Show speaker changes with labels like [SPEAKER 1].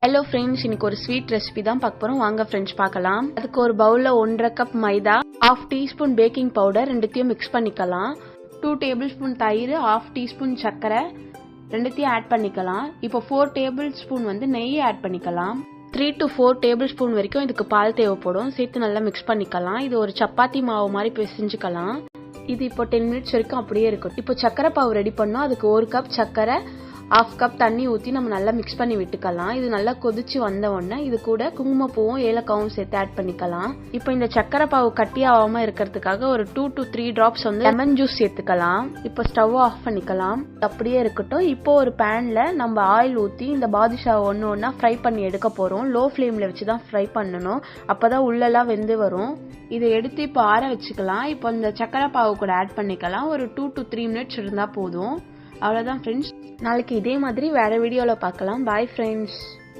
[SPEAKER 1] Hello friends, இன்னைக்கு ஒரு sweet recipe தான் பார்க்க போறோம். வாங்க ஃப்ரெண்ட்ஸ் பார்க்கலாம். அதுக்கு ஒரு பவுல்ல 1.5 கப் மைதா, 1/2 டீஸ்பூன் பேக்கிங் பவுடர் ரெண்டுத்தையும் மிக்ஸ் பண்ணிக்கலாம். 2 டேபிள் ஸ்பூன் தயிர், 1/2 டீஸ்பூன் சர்க்கரை ரெண்டுத்தையும் ஆட் பண்ணிக்கலாம். இப்போ 4 டேபிள் ஸ்பூன் நெய் ஆட் பண்ணிக்கலாம். 3 to 4 டேபிள் ஸ்பூன் வரைக்கும் இதுக்கு பால் தேவைப்படும். சேர்த்து நல்லா மிக்ஸ் பண்ணிக்கலாம். இது ஒரு சப்பாத்தி மாவு மாதிரி பிசைஞ்சுக்கலாம். இது இப்போ 10 மினிட்ஸ் வரைக்கும் அப்படியே இருக்கும். இப்போ சர்க்கரை பாவு ரெடி பண்ணோம். அதுக்கு 1 கப் சர்க்கரை, 1/2 கப் தண்ணி ஊற்றி நம்ம நல்லா மிக்ஸ் பண்ணி விட்டுக்கலாம். இது நல்லா கொதிச்சு வந்த உடனே இது கூட குங்குமப்பூவும் ஏலக்காவும் சேர்த்து ஆட் பண்ணிக்கலாம். இப்போ இந்த சர்க்கரை பாவு கட்டியாகாம இருக்கிறதுக்காக ஒரு 2 to 3 டிராப்ஸ் லெமன் ஜூஸ் சேர்த்துக்கலாம். இப்போ ஸ்டவ் ஆஃப் பண்ணிக்கலாம். அப்படியே இருக்கட்டும். இப்போ ஒரு பேன்ல நம்ம ஆயில் ஊற்றி இந்த பாதுஷா ஒன்று ஒன்றா ஃப்ரை பண்ணி எடுக்க போறோம். லோ ஃப்ளேம்ல வச்சு தான் ஃப்ரை பண்ணணும். அப்பதான் உள்ளெல்லாம் வெந்து வரும். இதை எடுத்து இப்போ ஆற வச்சுக்கலாம். இப்போ இந்த சர்க்கரை பாவு கூட ஆட் பண்ணிக்கலாம். ஒரு 2 to 3 மினிட்ஸ் இருந்தா போதும். அவ்வளவுதான் ஃப்ரெண்ட்ஸ். நாளைக்கு இதே மாதிரி வேற வீடியோல பார்க்கலாம். Bye friends.